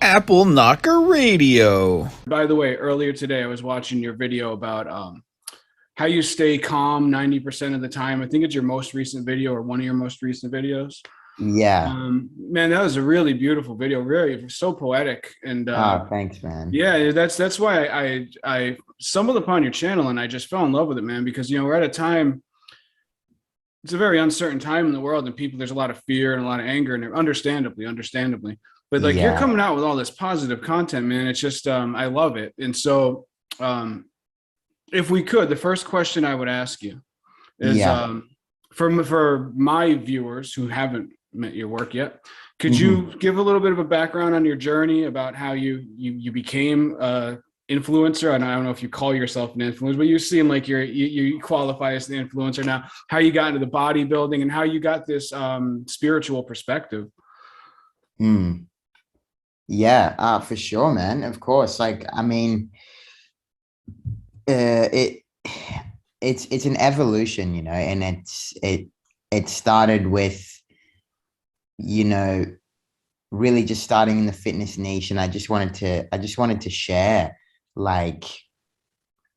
Appleknocker Radio. By the way, earlier today, I was watching your video about how you stay calm 90% of the time. I think it's your most recent video or one of your most recent videos. Yeah. Man, that was a really beautiful video. Really, so poetic. And Oh, thanks, man. yeah, that's why I stumbled upon your channel and I just fell in love with it, man, because, we're at a time, it's a very uncertain time in the world, and people, there's a lot of fear and a lot of anger, and understandably. But like, you're coming out with all this positive content, man. It's just, I love it. And so, if we could, the first question I would ask you is, for my viewers who haven't met your work yet, could you give a little bit of a background on your journey about how you became a influencer? And I don't know if you call yourself an influencer, but you seem like you qualify as the influencer now. How you got into the bodybuilding and how you got this spiritual perspective. Yeah, for sure, man. Of course. Like, I mean, it's an evolution, and it started with, really just starting in the fitness niche. And I just wanted to share, like,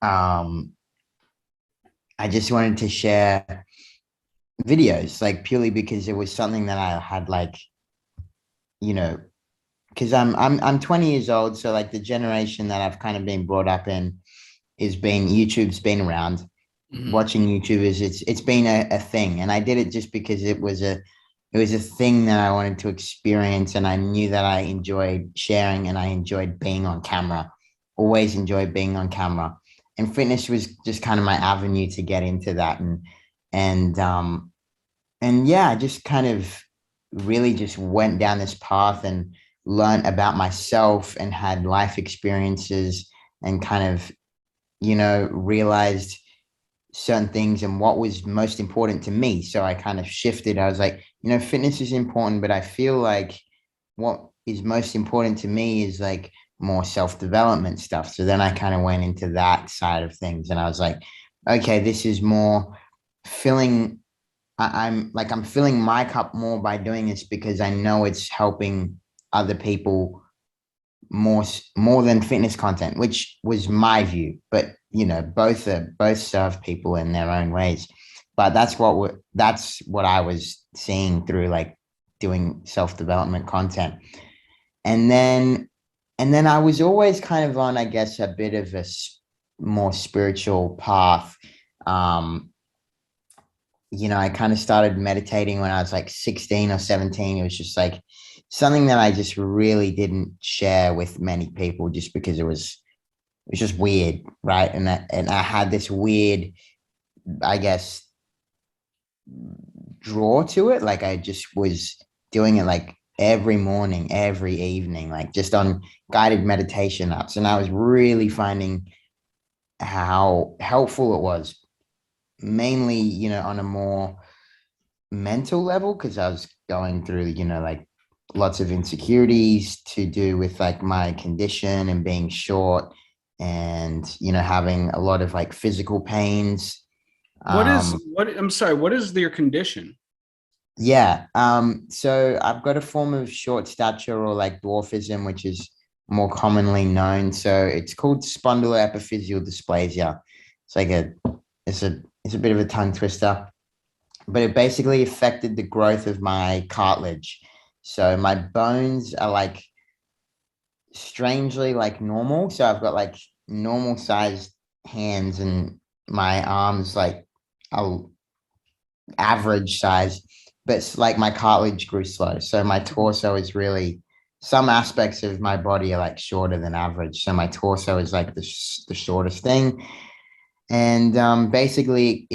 I just wanted to share videos, like, purely because it was something that I had, like, because I'm 20 years old. So like the generation that I've kind of been brought up in YouTube's been around. Watching YouTubers, it's been a thing. And I did it just because it was a thing that I wanted to experience. And I knew that I enjoyed sharing and I enjoyed being on camera, always enjoyed being on camera. And fitness was just kind of my avenue to get into that. And yeah, I just kind of really just went down this path and learned about myself and had life experiences and kind of, realized certain things and what was most important to me. So I kind of shifted. I was like, fitness is important, but I feel like what is most important to me is like more self-development stuff. So then I kind of went into that side of things, and I was like, okay, this is more filling. I'm filling my cup more by doing this because I know it's helping other people more than fitness content, which was my view. But both serve people in their own ways. But that's what I was seeing through like doing self-development content. And then I was always kind of on, I guess, a bit of a more spiritual path. I kind of started meditating when I was like 16 or 17. It was just like something that I just really didn't share with many people just because it was just weird, right? And I had this weird, I guess, draw to it. Like I just was doing it like every morning, every evening, like just on guided meditation apps. And I was really finding how helpful it was, mainly, on a more mental level, because I was going through, like lots of insecurities to do with like my condition and being short and, having a lot of like physical pains. I'm sorry, what is your condition? Yeah. So I've got a form of short stature or like dwarfism, which is more commonly known. So it's called spondylo-epiphyseal-dysplasia. It's a bit of a tongue twister, but it basically affected the growth of my cartilage. So my bones are like strangely like normal. So I've got like normal sized hands, and my arms like are average size, but it's like my cartilage grew slow. So my torso is really, some aspects of my body are like shorter than average. So my torso is like the shortest thing. And basically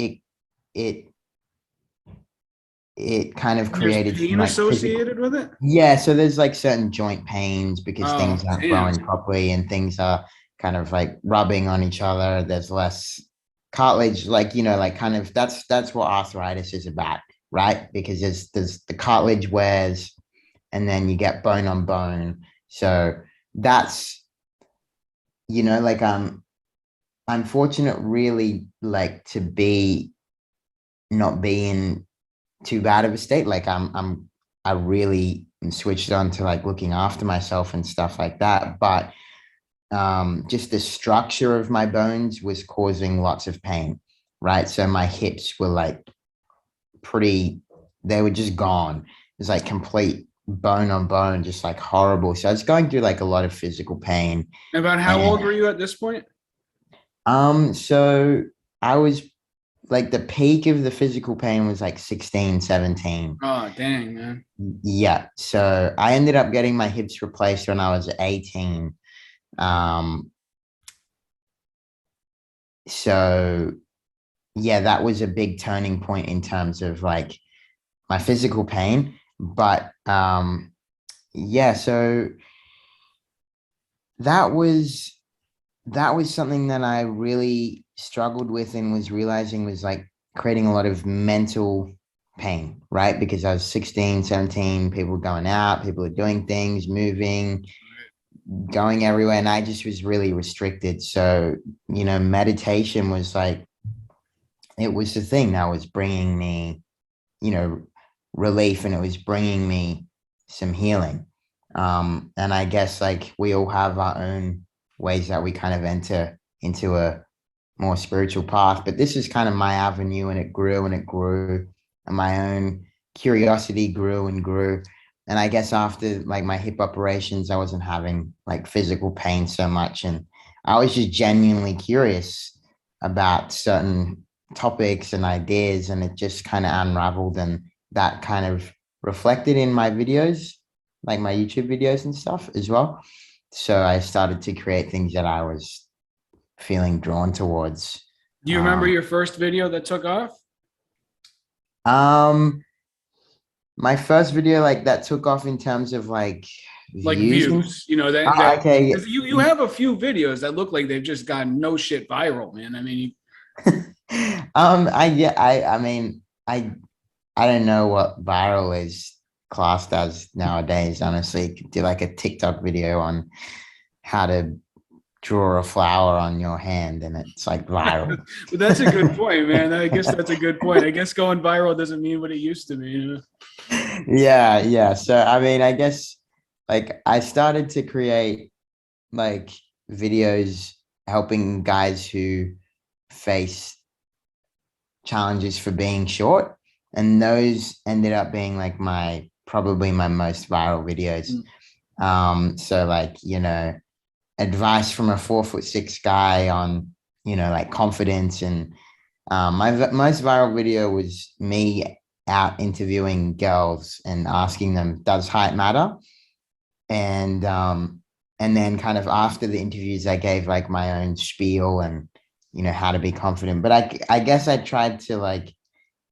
it kind of created There's pain like associated with it. Yeah, so there's like certain joint pains because Oh, things aren't damn. growing properly and things are kind of like rubbing on each other. There's less cartilage, like, like kind of that's what arthritis is about, right? Because there's the cartilage wears and then you get bone on bone. So that's, like I'm fortunate really like to not be in too bad of a state. Like I really and switched on to like looking after myself and stuff like that. But just the structure of my bones was causing lots of pain, right? So my hips were like they were just gone. It was like complete bone on bone, just like horrible. So I was going through like a lot of physical pain. About how And old were you at this point? so I was like the peak of the physical pain was like 16, 17. Oh, dang, man. Yeah. So I ended up getting my hips replaced when I was 18. Um, so yeah, that was a big turning point in terms of like my physical pain. But yeah, so that was something that I really struggled with and was realizing was like creating a lot of mental pain, right? Because I was 16, 17, people going out, people are doing things, moving, going everywhere. And I just was really restricted. So, meditation was like, it was the thing that was bringing me, you know, relief, and it was bringing me some healing. And I guess like we all have our own ways that we kind of enter into a more spiritual path, but this is kind of my avenue, and it grew and it grew, and my own curiosity grew and grew. And I guess after like my hip operations, I wasn't having like physical pain so much, and I was just genuinely curious about certain topics and ideas, and it just kind of unraveled, and that kind of reflected in my videos, like my YouTube videos and stuff as well. So I started to create things that I was feeling drawn towards. Do you remember your first video that took off? Um, my first video like that took off in terms of like Like views. views, Okay. 'cause you have a few videos that look like they've just gone no shit viral, man. I mean, I mean, I don't know what viral is classed as nowadays. Honestly, you could do like a TikTok video on how to draw a flower on your hand, and it's like viral. but that's a good point, man. I guess that's a good point. I guess going viral doesn't mean what it used to be. Yeah, yeah. So I mean, I guess like I started to create like videos helping guys who face challenges for being short, and those ended up being like probably my most viral videos. So like, advice from a 4'6" guy on, like confidence. And my most viral video was me out interviewing girls and asking them, does height matter? And then kind of after the interviews, I gave like my own spiel and, how to be confident. But I guess I tried to like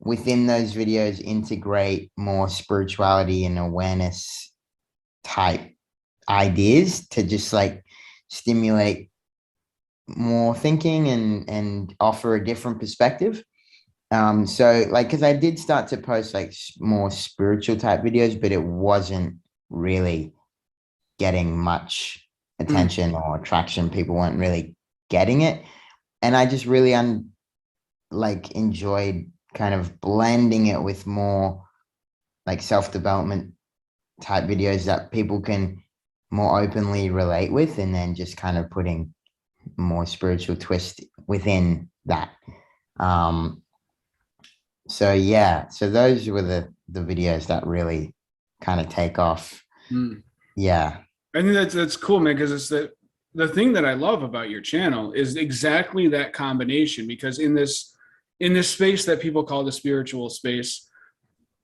within those videos integrate more spirituality and awareness type ideas to just like stimulate more thinking and offer a different perspective. So like, because I did start to post like more spiritual type videos, but it wasn't really getting much attention or traction. People weren't really getting it, and I just really like enjoyed kind of blending it with more like self-development type videos that people can more openly relate with, and then just kind of putting more spiritual twist within that. So yeah, so those were the videos that really kind of take off. Yeah. I think that's cool, man, because it's the thing that I love about your channel is exactly that combination. Because in this space that people call the spiritual space,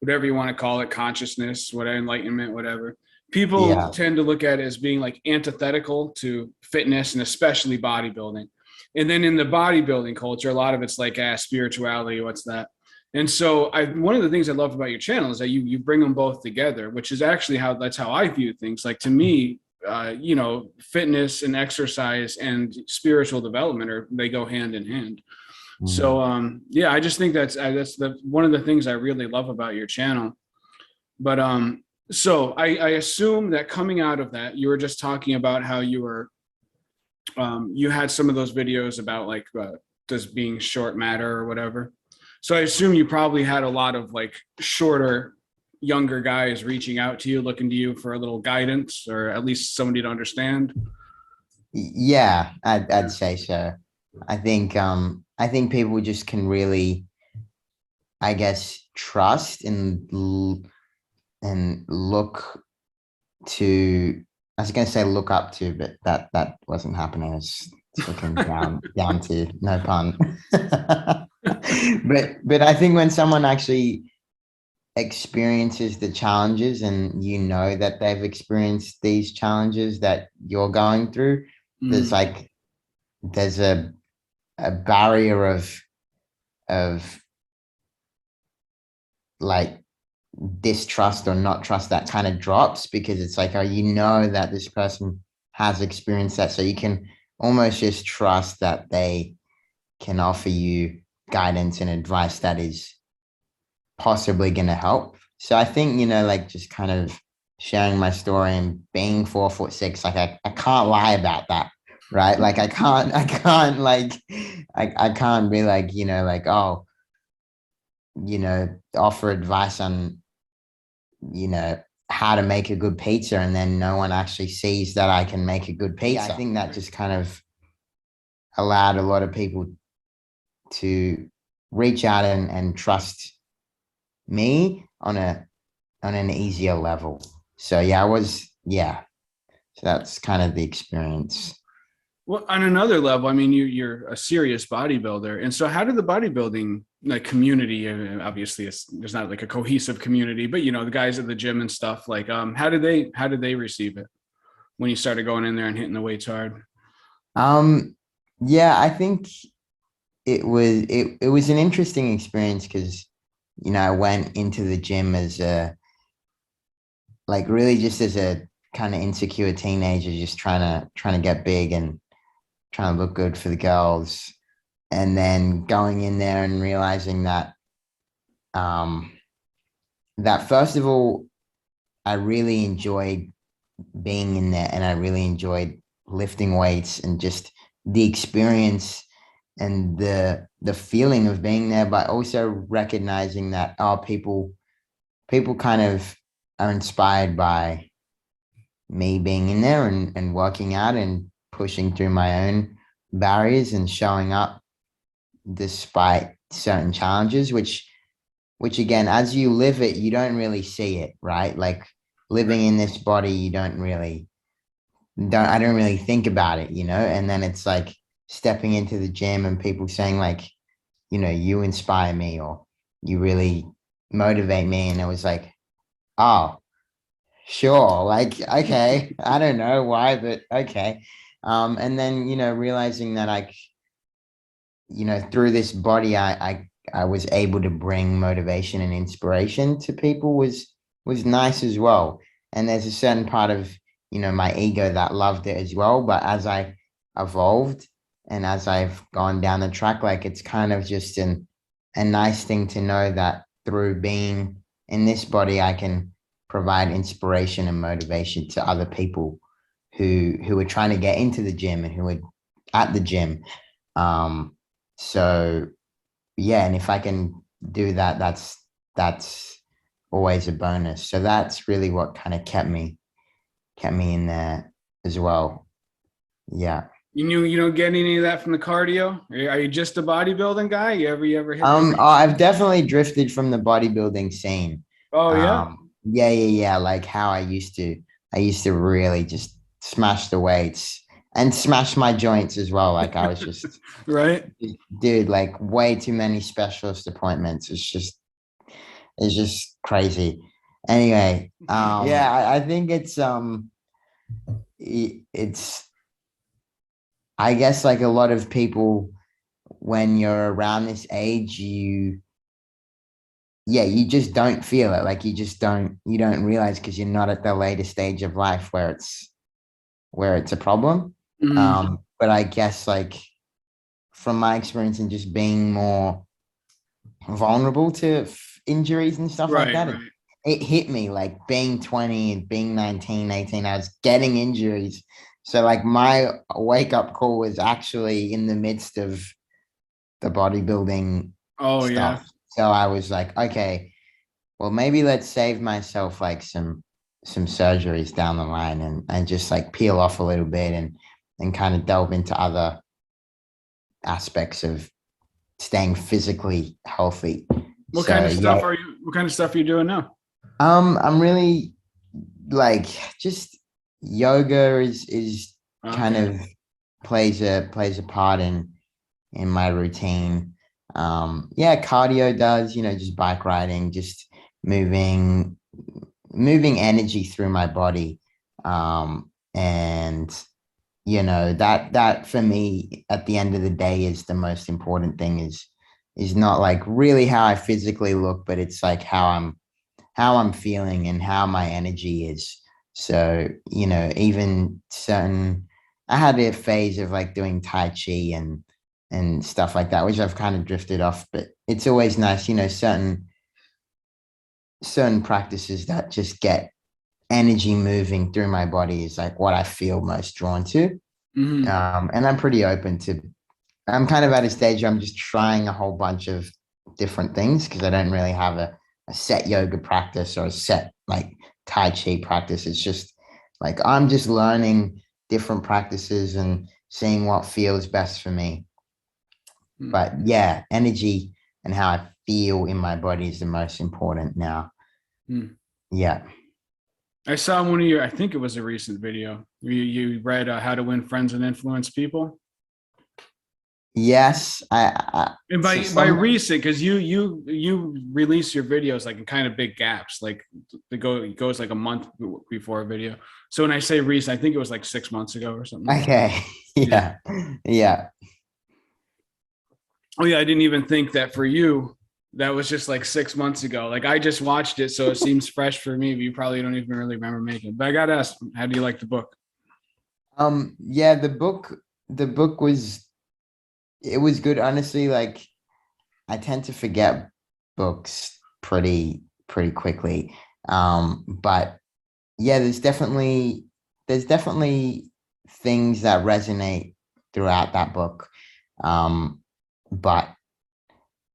whatever you want to call it, consciousness, whatever, enlightenment, whatever, people tend to look at it as being like antithetical to fitness and especially bodybuilding. And then in the bodybuilding culture, a lot of it's like, spirituality, what's that? And so one of the things I love about your channel is that you bring them both together, which is actually that's how I view things. Like to me, fitness and exercise and spiritual development they go hand in hand. So yeah, I just think that's one of the things I really love about your channel. But so I assume that coming out of that, you were just talking about how you were you had some of those videos about like does being short matter or whatever. So I assume you probably had a lot of like shorter younger guys reaching out to you, looking to you for a little guidance or at least somebody to understand? Yeah, I'd say so. I think people just can really, I guess, trust and look to, I was going to say look up to, but that wasn't happening. It's looking down to, no pun. But I think when someone actually experiences the challenges and you know that they've experienced these challenges that you're going through, there's Mm. like there's a barrier of like distrust or not trust that kind of drops, because it's like, oh, you know that this person has experienced that, so you can almost just trust that they can offer you guidance and advice that is possibly going to help. So I think, like just kind of sharing my story and being 4'6", like I can't lie about that. Right. Like I can't like, I can't be like, like, oh, offer advice on, you know, how to make a good pizza, and then no one actually sees that I can make a good pizza. Yeah, I think that just kind of allowed a lot of people to reach out and trust me on an easier level. So yeah. So that's kind of the experience. Well, on another level, I mean, you're a serious bodybuilder, and so how did the bodybuilding like community? Obviously, there's not like a cohesive community, but the guys at the gym and stuff. Like, how did they receive it when you started going in there and hitting the weights hard? Um, yeah, I think it was an interesting experience because I went into the gym as a like really just as a kind of insecure teenager, just trying to get big and trying to look good for the girls, and then going in there and realizing that um that first of all, I really enjoyed being in there, and I really enjoyed lifting weights and just the experience and the feeling of being there, but also recognizing that people kind of are inspired by me being in there and working out and pushing through my own barriers and showing up despite certain challenges, which again, as you live it, you don't really see it, right? Like living in this body, you I don't really think about it, and then it's like stepping into the gym and people saying like, you inspire me, or you really motivate me. And it was like, oh, sure, like, okay, I don't know why, but okay. And then, realizing that through this body, I was able to bring motivation and inspiration to people was nice as well. And there's a certain part of, my ego that loved it as well. But as I evolved and as I've gone down the track, like it's kind of just a nice thing to know that through being in this body, I can provide inspiration and motivation to other people who are trying to get into the gym and who are at the gym. So yeah, and if I can do that, that's always a bonus. So that's really what kind of kept me in there as well. Yeah. You don't get any of that from the cardio? Are you just a bodybuilding guy? You ever hit I've definitely drifted from the bodybuilding scene. Oh yeah. Yeah. Like how I used to really just smash the weights and smash my joints as well. Like I was just, Right. dude, like way too many specialist appointments. It's just crazy. Anyway, yeah, I think it's I guess like a lot of people when you're around this age, you just don't feel it. Like you don't realize because you're not at the later stage of life where it's a problem. Mhm. But I guess like from my experience and just being more vulnerable to injuries and stuff like Right, that, right. it hit me like being 20 and being 19, 18, I was getting injuries. So like my wake up call was actually in the midst of the bodybuilding Oh yeah. stuff. So I was like, okay, well, maybe let's save myself like some surgeries down the line and just like peel off a little bit and kind of delve into other aspects of staying physically healthy. What So kind of yeah, stuff are you? What kind of stuff are you doing now? I'm really like just yoga is kind Okay. of plays a part in my routine. Yeah, cardio does, just bike riding, just moving moving energy through my body. And that for me at the end of the day is the most important thing is not like really how I physically look, but it's like how I'm feeling and how my energy is. So, even I had a phase of like doing Tai Chi and stuff like that, which I've kind of drifted off, but it's always nice, certain practices that just get energy moving through my body is like what I feel most drawn to. Hmm. And I'm kind of at a stage where I'm just trying a whole bunch of different things because I don't really have a set yoga practice or a set like Tai Chi practice. It's just like I'm just learning different practices and seeing what feels best for me. But yeah, energy and how I feel in my body is the most important now. Hmm. Yeah. I saw one of your, I think it was a recent video. You read How to Win Friends and Influence People. Yes. And So by some, recent, because you release your videos like in kind of big gaps, like it goes like a month before a video. So when I say recent, I think it was like 6 months ago or something. okay. Yeah. Yeah. Yeah. Oh yeah, I didn't even think that for you, that was just like 6 months ago. Like I just watched it, so it seems fresh for me, but you probably don't even really remember making it. But I gotta ask, how do you like the book? Yeah, the book it was good. Honestly, like I tend to forget books pretty quickly. But yeah, there's definitely things that resonate throughout that book. Um, but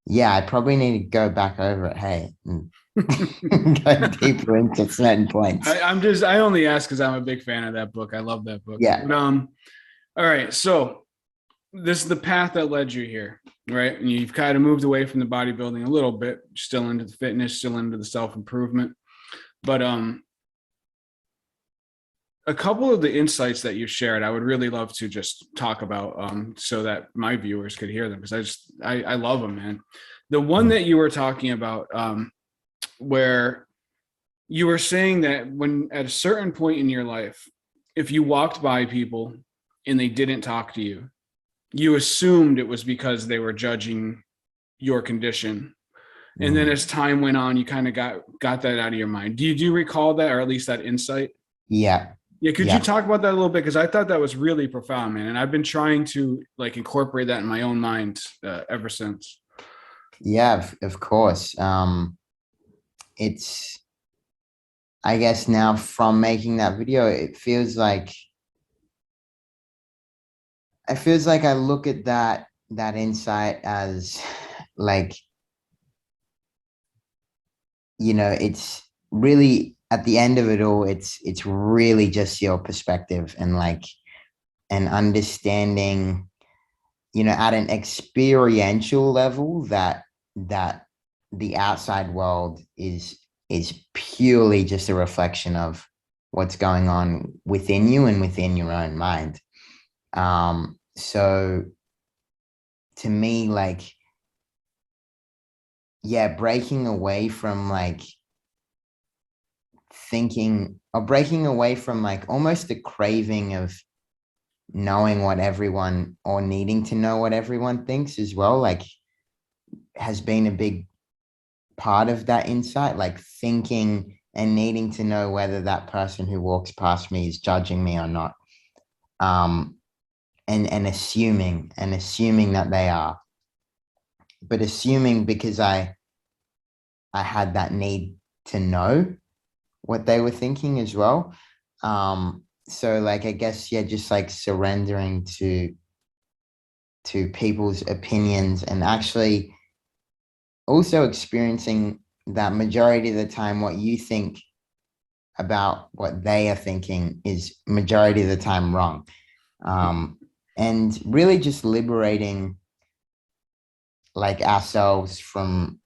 yeah, I probably need to go back over it. Hey, and go deeper into certain points. I only ask because I'm a big fan of that book. I love that book. Yeah, But all right, so this is the path that led you here, right? And you've kind of moved away from the bodybuilding a little bit, still into the fitness, still into the self-improvement. But a couple of the insights that you shared, I would really love to just talk about so that my viewers could hear them because I love them, man. The one that you were talking about where you were saying that when at a certain point in your life, if you walked by people and they didn't talk to you, you assumed it was because they were judging your condition. And then Mm. as time went on, you kind of got that out of your mind. Do you recall that, or at least that insight? Yeah, Yeah, could you yeah, talk about that a little bit? Because I thought that was really profound, man. And I've been trying to like incorporate that in my own mind ever since. yeah. Of course. It's I guess now from making that video, it feels like I look at that insight as like, it's really at the end of it all, it's really just your perspective and like an understanding, at an experiential level that the outside world is purely just a reflection of what's going on within you and within your own mind. So to me, like, yeah, breaking away from like thinking or breaking away from like almost the craving of knowing what everyone or needing to know what everyone thinks as well, like has been a big part of that insight, like thinking and needing to know whether that person who walks past me is judging me or not. Um, and assuming that they are, but assuming because I had that need to know what they were thinking as well. So like I guess yeah, just like surrendering to people's opinions and actually also experiencing that majority of the time what you think about what they are thinking is majority of the time wrong. And really just liberating like ourselves from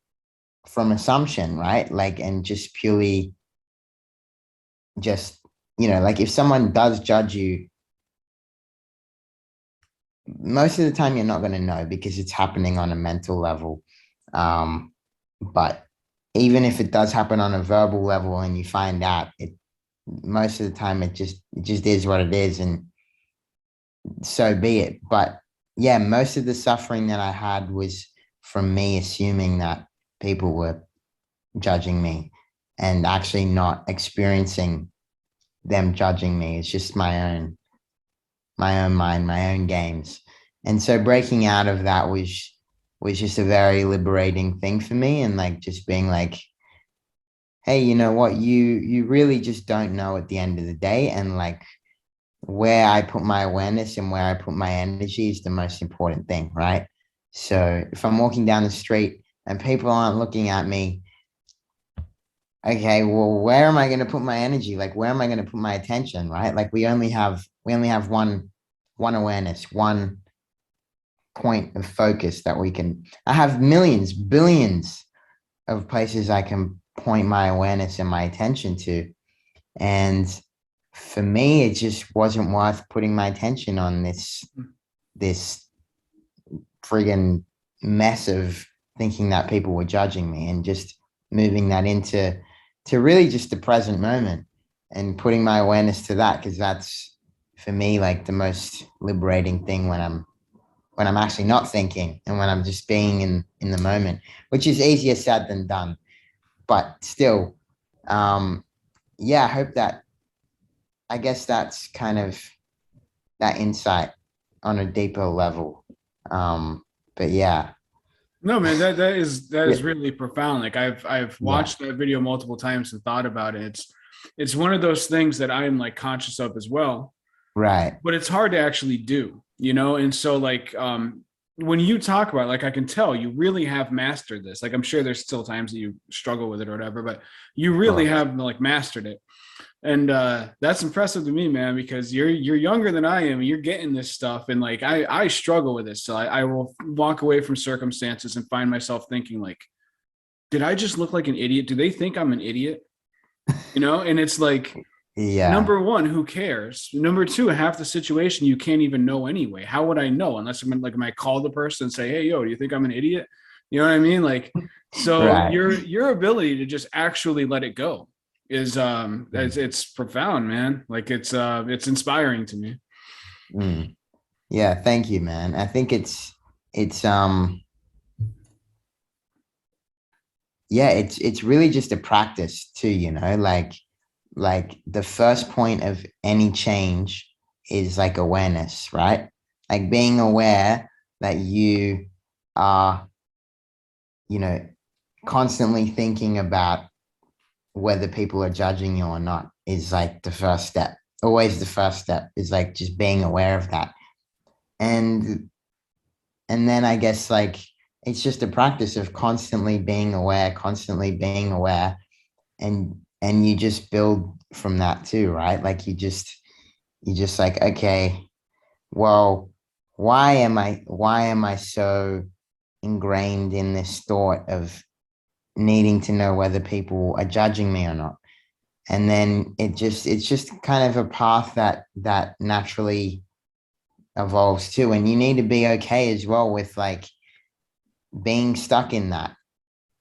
assumption, right? Like, and just purely just, like if someone does judge you, most of the time you're not going to know because it's happening on a mental level. But even if it does happen on a verbal level and you find out, it most of the time it just is what it is, and so be it. But yeah, most of the suffering that I had was from me assuming that people were judging me and actually not experiencing them judging me. It's just my own mind, my own games. And so breaking out of that was just a very liberating thing for me. And like just being like, hey, you know what, you really just don't know at the end of the day. And like where I put my awareness and where I put my energy is the most important thing, right? So if I'm walking down the street and people aren't looking at me, okay, well, where am I going to put my energy? Like, where am I going to put my attention? Right? Like, we only have one awareness, one point of focus that we can. I have millions, billions of places I can point my awareness and my attention to, and for me, it just wasn't worth putting my attention on this friggin' mess of thinking that people were judging me, and just moving that into really just the present moment and putting my awareness to that, because that's for me like the most liberating thing when I'm actually not thinking and when I'm just being in the moment, which is easier said than done, but still. Yeah, I guess that's kind of that insight on a deeper level. But yeah. No, man, that Yeah. is really profound. Like I've Yeah. watched that video multiple times and thought about it. It's one of those things that I am like conscious of as well, Right. but it's hard to actually do, you know? And so like when you talk about it, like I can tell you really have mastered this. Like I'm sure there's still times that you struggle with it or whatever, but you Of really course. have like mastered it. And that's impressive to me, man, because you're younger than I am and you're getting this stuff. And like I struggle with this. So I will walk away from circumstances and find myself thinking like, did I just look like an idiot? Do they think I'm an idiot? You know, and it's like, Yeah. number one, who cares? Number two, half the situation you can't even know anyway. How would I know unless I'm like, am I call the person and say, hey, yo, do you think I'm an idiot? You know what I mean? Like, so Right. your ability to just actually let it go is it's profound, man. Like it's inspiring to me. Mm. Yeah, thank you, man. I think it's yeah, it's really just a practice too, like the first point of any change is like awareness, right? Like being aware that you are, you know, constantly thinking about whether people are judging you or not is like the first step. Always the first step is like just being aware of that. And then I guess like it's just a practice of constantly being aware, and you just build from that too, right? Like you just like, okay, well, why am I so ingrained in this thought of needing to know whether people are judging me or not? And then it's just kind of a path that naturally evolves too. And you need to be okay as well with like being stuck in that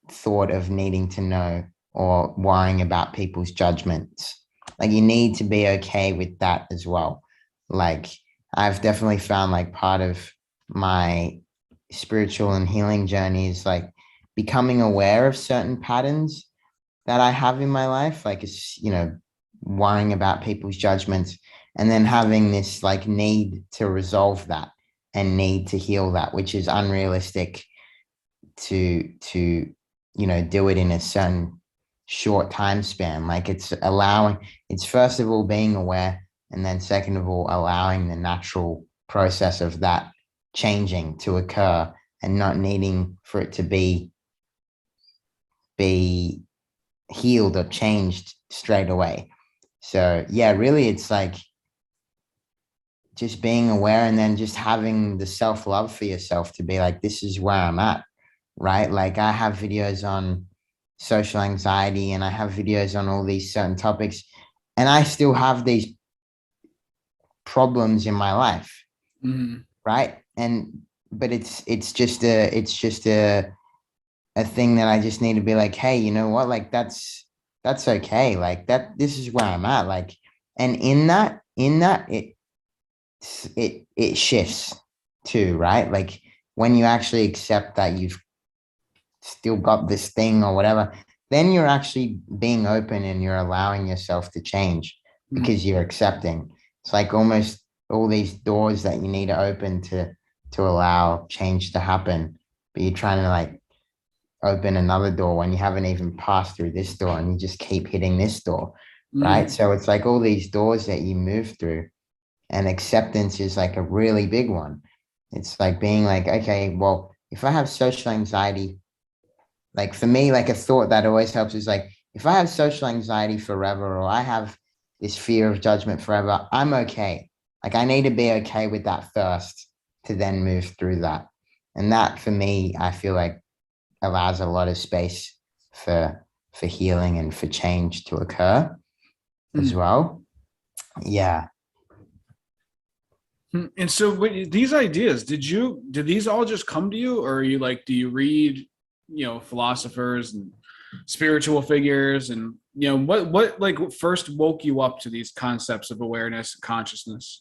thought of needing to know or worrying about people's judgments. Like you need to be okay with that as well. Like I've definitely found like part of my spiritual and healing journey is like becoming aware of certain patterns that I have in my life. Like it's, worrying about people's judgments, and then having this like need to resolve that and need to heal that, which is unrealistic to do it in a certain short time span. Like it's first of all being aware, and then second of all allowing the natural process of that changing to occur, and not needing for it to be be healed or changed straight away. So yeah, really it's like just being aware, and then just having the self-love for yourself to be like, this is where I'm at, right? Like I have videos on social anxiety, and I have videos on all these certain topics, and I still have these problems in my life, right? And but it's just a thing that I just need to be like, hey, you know what, like that's okay, like that, this is where I'm at, like, and in that it shifts too, right? Like when you actually accept that you've still got this thing or whatever, then you're actually being open and you're allowing yourself to change because you're accepting. It's like almost all these doors that you need to open to allow change to happen, but you're trying to like open another door when you haven't even passed through this door, and you just keep hitting this door, right? So it's like all these doors that you move through, and acceptance is like a really big one. It's like being like, okay, well, if I have social anxiety, like for me, like a thought that always helps is like, if I have social anxiety forever, or I have this fear of judgment forever, I'm okay. Like I need to be okay with that first to then move through that. And that for me, I feel like allows a lot of space for healing and for change to occur as well. Yeah. And so these ideas, did these all just come to you, or are you like, do you read, philosophers and spiritual figures, and what like first woke you up to these concepts of awareness and consciousness?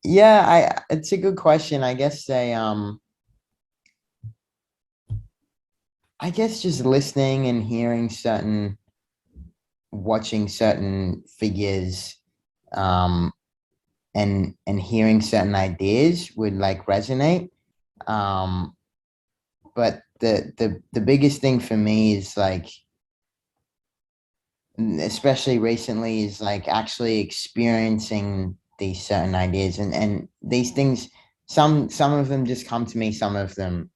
Yeah, it's a good question. I guess just listening and hearing watching certain figures, and hearing certain ideas would like resonate. But the biggest thing for me is like, especially recently, is like actually experiencing these certain ideas, and these things, some of them just come to me, some of them,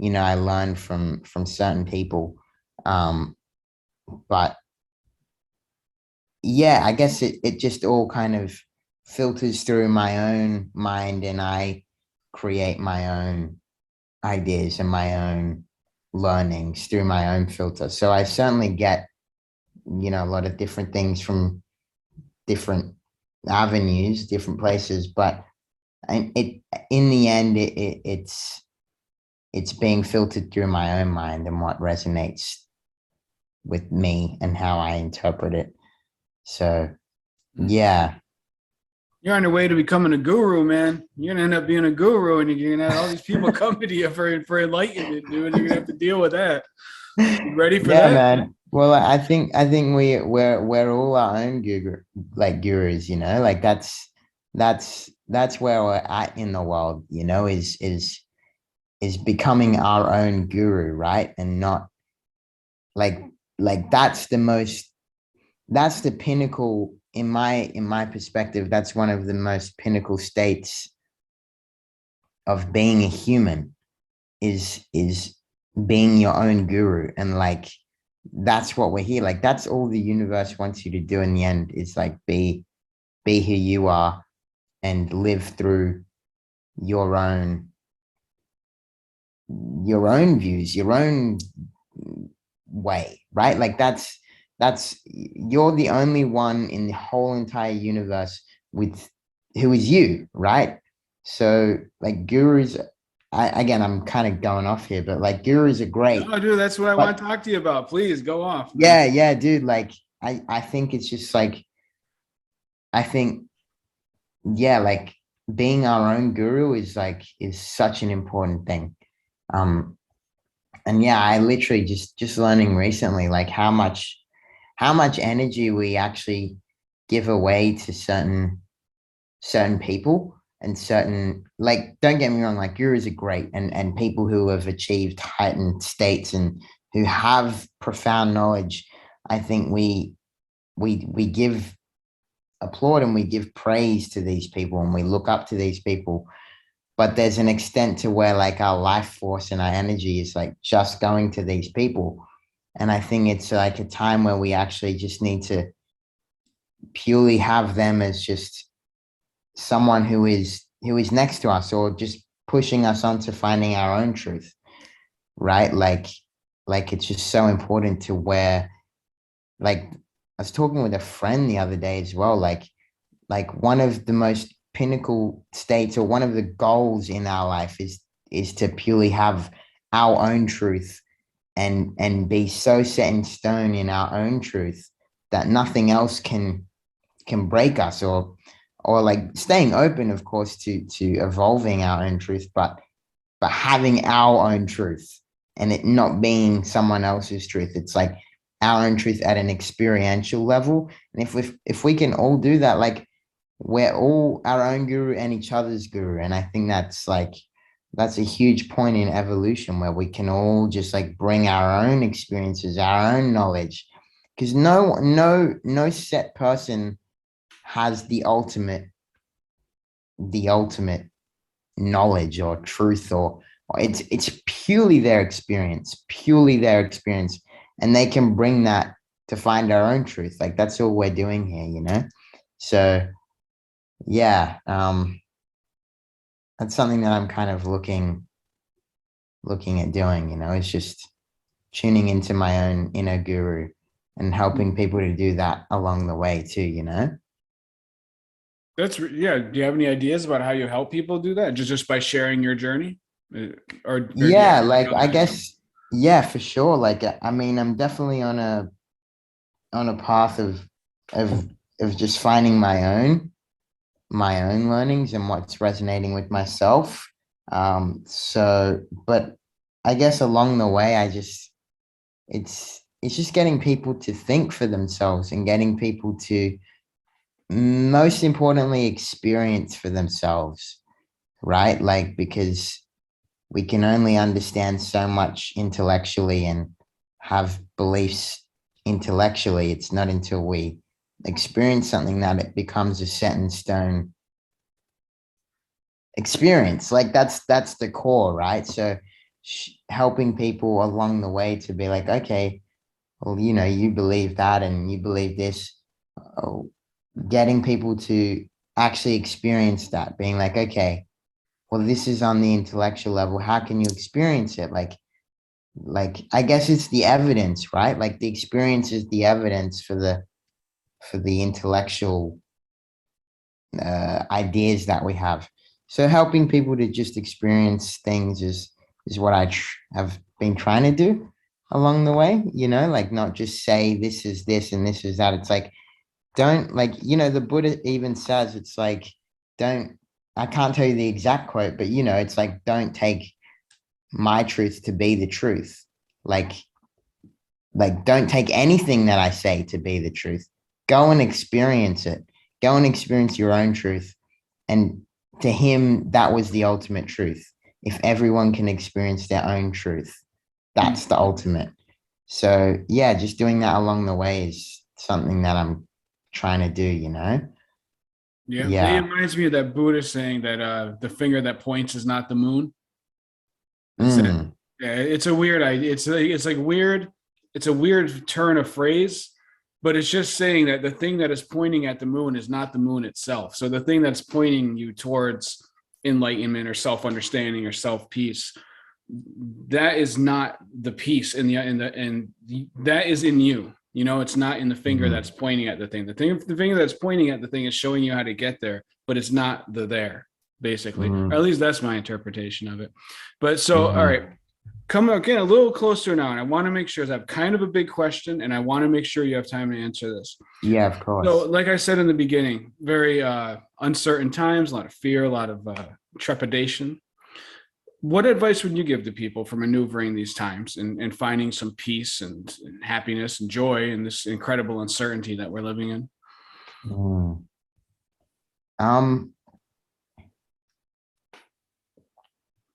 I learn from certain people. But yeah, I guess it just all kind of filters through my own mind, and I create my own ideas and my own learnings through my own filter. So I certainly get, a lot of different things from different avenues, different places, but it in the end, it's being filtered through my own mind and what resonates with me and how I interpret it. So yeah. You're on your way to becoming a guru, man. You're gonna end up being a guru, and you're gonna have all these people coming to you for enlightenment, dude. And you're gonna have to deal with that. You ready for Yeah, that? man. Well, I think we're all our own gurus, like that's where we're at in the world, is becoming our own guru, right? And not like that's the pinnacle in my perspective. That's one of the most pinnacle states of being a human, is being your own guru. And like that's what we're here, like that's all the universe wants you to do in the end, is like be who you are and live through your own views, your own way, right? Like that's you're the only one in the whole entire universe with who is you, right? So like gurus, again, I'm kind of going off here, but like gurus are great. Oh, dude, that's what I But want to talk to you about. Please go off, man. yeah, dude, like I think it's just like, I think, yeah, like being our own guru is such an important thing. um and yeah, I literally just learning recently like how much energy we actually give away to certain people, and certain, like, don't get me wrong, like gurus are great, and people who have achieved heightened states and who have profound knowledge. I think we give applaud and we give praise to these people, and we look up to these people. but there's an extent to where like our life force and our energy is like just going to these people. And I think it's like a time where we actually just need to purely have them as just someone who is next to us, or just pushing us on to finding our own truth, right? Like it's just so important to where, like, I was talking with a friend the other day as well, like one of the most pinnacle states, or one of the goals in our life is to purely have our own truth, and be so set in stone in our own truth that nothing else can break us, or like staying open, of course, to evolving our own truth, but having our own truth, and it not being someone else's truth. It's like our own truth at an experiential level. And if we can all do that, like, we're all our own guru and each other's guru. And I think that's a huge point in evolution, where we can all just like bring our own experiences, our own knowledge, because no set person has the ultimate knowledge or truth, or it's purely their experience, and they can bring that to find our own truth. Like, that's all we're doing here. So yeah, that's something that I'm kind of looking at doing. It's just tuning into my own inner guru and helping people to do that along the way too. Yeah. Do you have any ideas about how you help people do that? Just by sharing your journey? Or Yeah, like, I guess, yeah, for sure. Like, I mean, I'm definitely on a path of just finding my own learnings and what's resonating with myself. So, but I guess along the way, it's just getting people to think for themselves, and getting people to, most importantly, experience for themselves, right? Like, because we can only understand so much intellectually and have beliefs intellectually. It's not until we experience something that it becomes a set in stone experience. Like, that's the core, right? So helping people along the way to be like, okay, well, you believe that and you believe this. Oh, getting people to actually experience that, being like, okay, well, this is on the intellectual level. How can you experience it? Like I guess it's the evidence, right? Like, the experience is the evidence for the intellectual ideas that we have. So helping people to just experience things is what I have been trying to do along the way. Like, not just say this is this and this is that. It's like, don't, like, the Buddha even says, it's like, don't, I can't tell you the exact quote, but it's like, don't take my truth to be the truth. Like don't take anything that I say to be the truth. Go and experience it. Go and experience your own truth. And to him, that was the ultimate truth. If everyone can experience their own truth, that's the ultimate. So yeah, just doing that along the way is something that I'm trying to do. Yeah. It reminds me of that Buddhist saying that the finger that points is not the moon. Yeah, it's a weird idea. It's like weird. It's a weird turn of phrase, but it's just saying that the thing that is pointing at the moon is not the moon itself. So the thing that's pointing you towards enlightenment or self-understanding or self-peace, that is not the peace that is in you. It's not in the finger that's pointing at the thing. The finger that's pointing at the thing is showing you how to get there, but it's not there, basically. Or at least that's my interpretation of it. But so, all right, come again a little closer now, and I want to make sure, I have kind of a big question, and I want to make sure you have time to answer this. Yeah, of course. So, like I said in the beginning, very uncertain times, a lot of fear, a lot of trepidation. What advice would you give to people for maneuvering these times and finding some peace and happiness and joy in this incredible uncertainty that we're living in?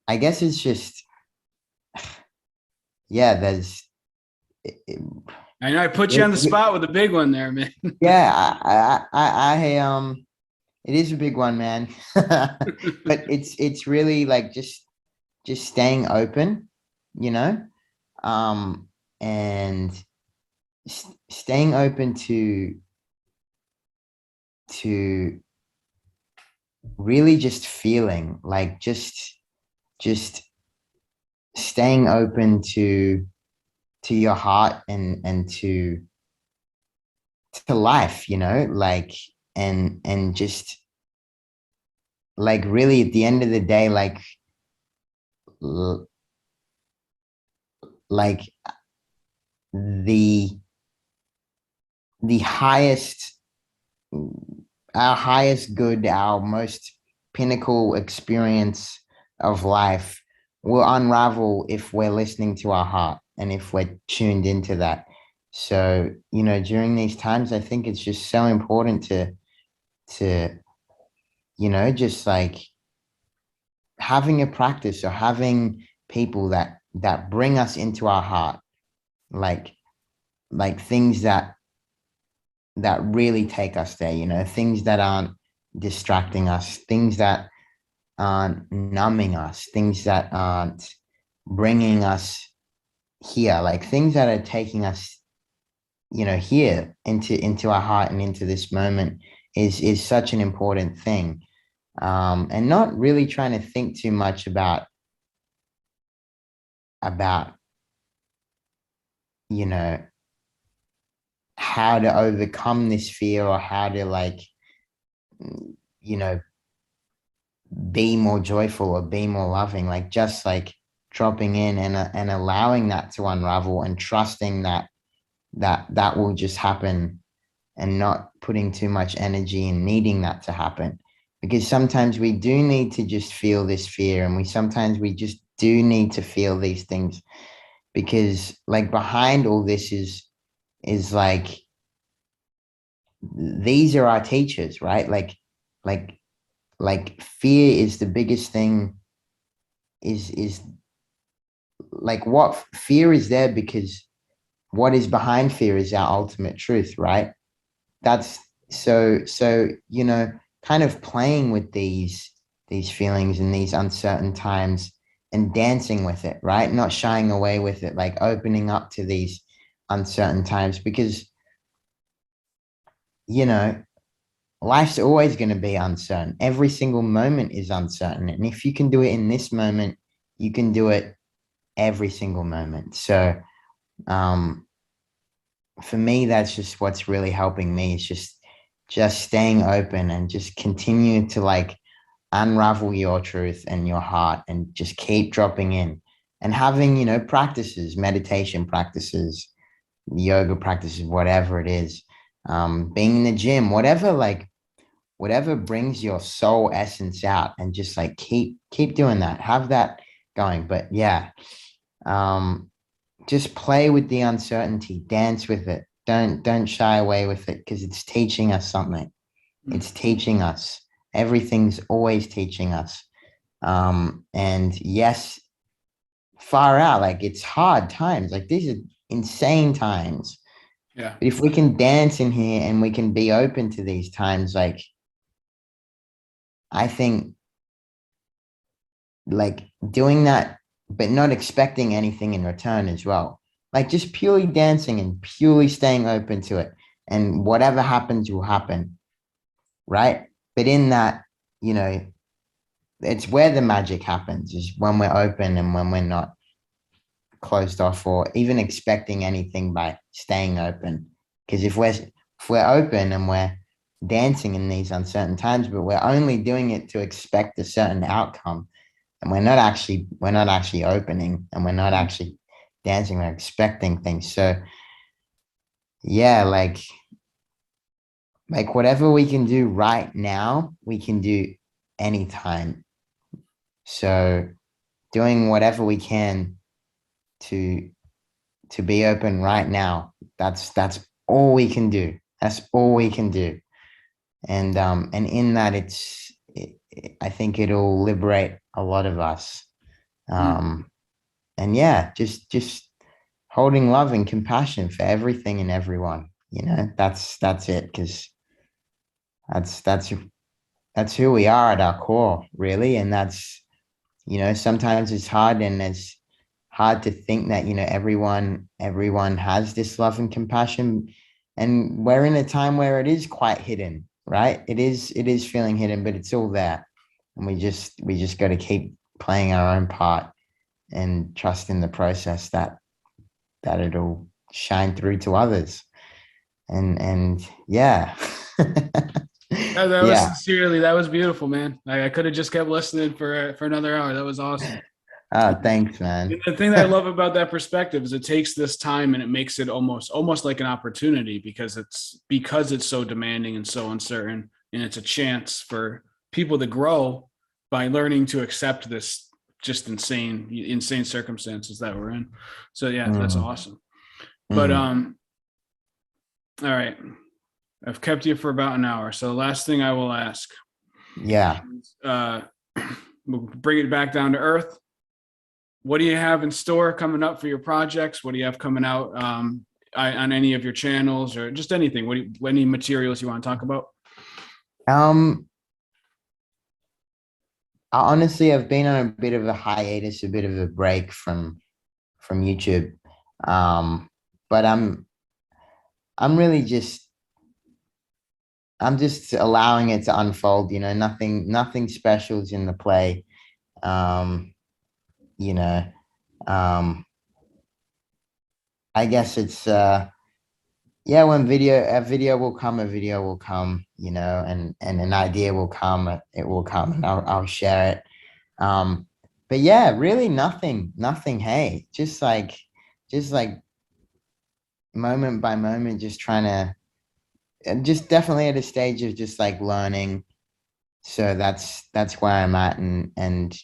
I guess it's just, yeah, I know I put you on the spot with a big one there, man. Yeah, I It is a big one, man. But it's really like just staying open, you know, and staying open to really just feeling like just staying open to your heart and to life, you know, like and just like really at the end of the day, like the the highest our highest good, our most pinnacle experience of life will unravel if we're listening to our heart and if we're tuned into that. So, you know, during these times, I think it's just so important to, you know, just like having a practice or having people that bring us into our heart, like things that really take us there, you know, things that aren't distracting us, things that aren't numbing us, things that aren't bringing us here, like things that are taking us, you know, here into our heart and into this moment is such an important thing. And not really trying to think too much about you know how to overcome this fear or how to like you know be more joyful or be more loving, like just like dropping in and allowing that to unravel and trusting that will just happen and not putting too much energy in needing that to happen, because sometimes we do need to just feel this fear and we just do need to feel these things, because like behind all this is like these are our teachers, right? Like fear is the biggest thing, is like what fear is there because what is behind fear is our ultimate truth, right? That's so you know, kind of playing with these feelings and these uncertain times and dancing with it, right? Not shying away with it, like opening up to these uncertain times, because you know life's always going to be uncertain. Every single moment is uncertain. And if you can do it in this moment, you can do it every single moment. So um, for me, that's just what's really helping me is just staying open and just continue to like unravel your truth and your heart and just keep dropping in and having, you know, practices, meditation practices, yoga practices, whatever it is, being in the gym, whatever, like whatever brings your soul essence out, and just like keep doing that, have that going. But yeah, um just play with the uncertainty, dance with it, don't shy away with it, because it's teaching us something. It's teaching us, everything's always teaching us. And yes, far out, like it's hard times, like these are insane times, Yeah. but if we can dance in here and we can be open to these times, like I think like doing that, but not expecting anything in return as well. Like just purely dancing and purely staying open to it. And whatever happens will happen. Right. But in that, you know, it's where the magic happens, is when we're open and when we're not closed off or even expecting anything by staying open. Because if we're open and we're dancing in these uncertain times, but we're only doing it to expect a certain outcome, and we're not actually opening, and we're not actually dancing, we're expecting things. So yeah, like whatever we can do right now we can do anytime. So doing whatever we can to to be open right now, that's all we can do, that's all we can do. And in that I think it'll liberate a lot of us. um and yeah, just holding love and compassion for everything and everyone, you know, that's it, because that's that's who we are at our core, really. And that's, sometimes it's hard, and it's hard to think that, everyone has this love and compassion. And we're in a time where it is quite hidden, right? It is feeling hidden, but it's all there. And we just got to keep playing our own part and trust in the process that it'll shine through to others. And yeah. That was Yeah. sincerely, that was beautiful, man. I could have just kept listening for another hour. That was awesome. Thanks, And man. the thing that I love about that perspective is it takes this time and it makes it almost like an opportunity because it's so demanding and so uncertain, and it's a chance for people to grow by learning to accept this just insane circumstances that we're in. So yeah, that's Mm, awesome. But mm. all right, I've kept you for about an hour. So the last thing I will ask, Yeah. uh, we'll bring it back down to earth. What do you have in store coming up for your projects? What do you have coming out on any of your channels, or just anything? Any materials you want to talk about? Um, Honestly, I've been on a bit of a hiatus, a bit of a break from YouTube. Um, but I'm really just allowing it to unfold, nothing special is in the play. Um, you know, um, I guess it's yeah, when a video will come, and an idea will come, it will come, and I'll share it. But yeah, really nothing. Hey, just like moment by moment, just trying to, and just definitely at a stage of just like learning. So that's where I'm at, and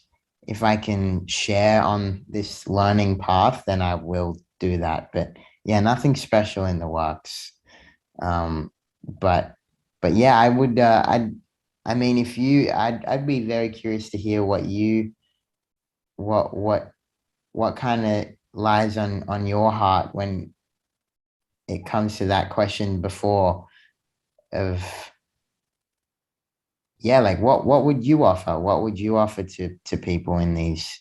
if I can share on this learning path, then I will do that. But yeah, nothing special in the works. Um, but yeah, I mean, if you, I'd be very curious to hear what what what kind of lies on your heart when it comes to that question before of, yeah, like what would you offer? What would you offer to people in these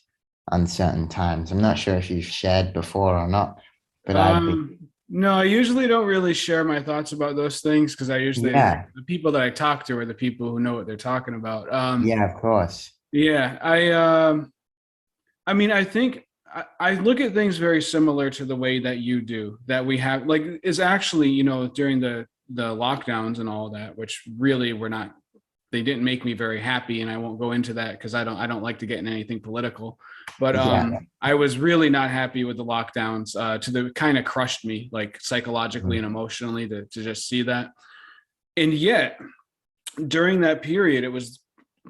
uncertain times? I'm not sure if you've shared before or not, but I'd be, No, I usually don't really share my thoughts about those things because yeah, the people that I talk to are the people who know what they're talking about. yeah, of course. Yeah, I mean, I think I look at things very similar to the way that you do. That we have like is actually, during the lockdowns and all that, which really were not. They didn't make me very happy, and I won't go into that because I don't like to get in anything political. But Yeah. I was really not happy with the lockdowns. To the kind of crushed me like psychologically and Mm. emotionally to just see that. And yet during that period, it was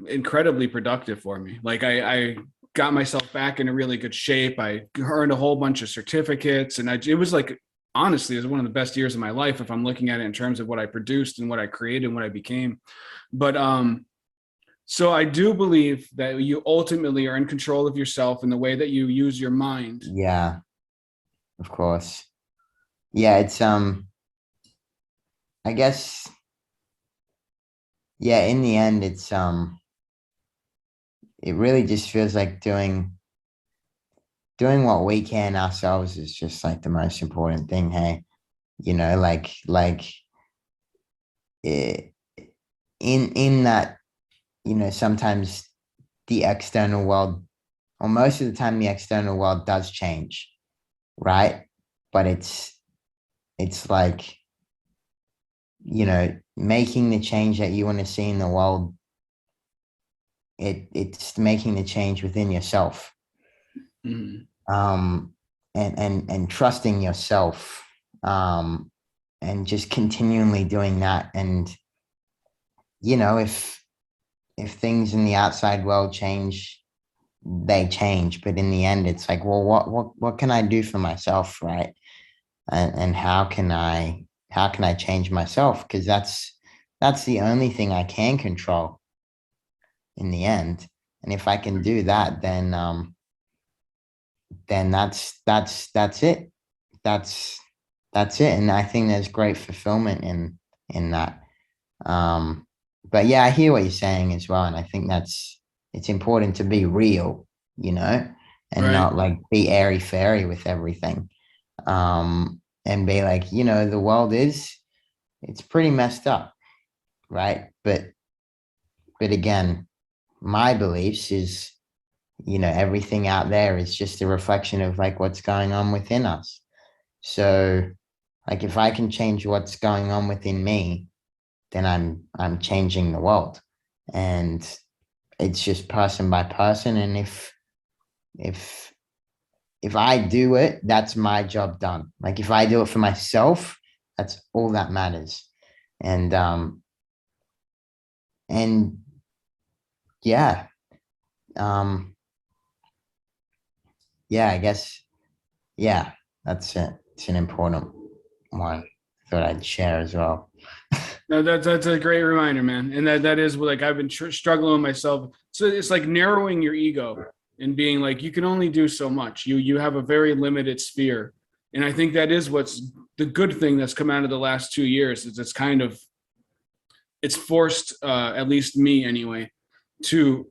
incredibly productive for me. Like I got myself back in a really good shape. I earned a whole bunch of certificates, and it was like honestly, it was one of the best years of my life if I'm looking at it in terms of what I produced and what I created and what I became. But so I do believe that you ultimately are in control of yourself in the way that you use your mind. Yeah, of course. Yeah, it's I guess, yeah, in the end, it really just feels like doing what we can ourselves is just like the most important thing. Hey, like it, in that, sometimes the external world, or most of the time the external world does change, right? But it's like, making the change that you want to see in the world, it's making the change within yourself. Mhm. um and trusting yourself, and just continually doing that. And if things in the outside world change, they change, but in the end it's like, well, what can I do for myself, right? And how can I change myself, because that's the only thing I can control in the end. And if I can do that, then that's it. That's that's it. And I think there's great fulfillment in that. Um, but yeah, I hear what you're saying as well. And I think it's important to be real, you know, and Right. not like be airy fairy with everything. And be like, you know, the world it's pretty messed up, right? But again, my beliefs is, you know, everything out there is just a reflection of like what's going on within us. So like if I can change what's going on within me, then I'm changing the world. And it's just person by person. And if if I do it, that's my job done. Like if I do it for myself, that's all that matters. And and yeah, um, yeah, I guess, yeah, that's it. It's an important one. I thought I'd share as well. No, that's a great reminder, man. And that is what, like, I've been struggling with myself. So it's like narrowing your ego and being like, you can only do so much. You have a very limited sphere. And I think that is what's the good thing that's come out of the last 2 years is it's forced, at least me anyway, to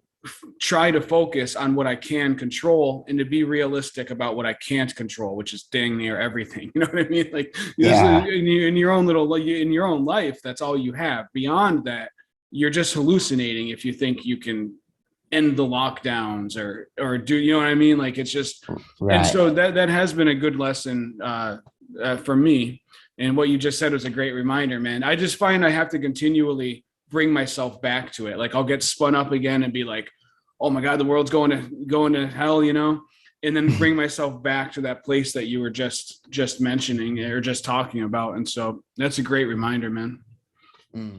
try to focus on what I can control and to be realistic about what I can't control, which is dang near everything. You know what I mean? Like Yeah, in your own little, in your own life, that's all you have. Beyond that, you're just hallucinating if you think you can end the lockdowns or do, you know what I mean? Like it's just, and right. so that has been a good lesson for me. And what you just said was a great reminder, man. I just find I have to continually bring myself back to it. Like I'll get spun up again and be like, oh my God, the world's going to hell, you know, and then bring myself back to that place that you were just mentioning or just talking about. And so that's a great reminder, man. Mm.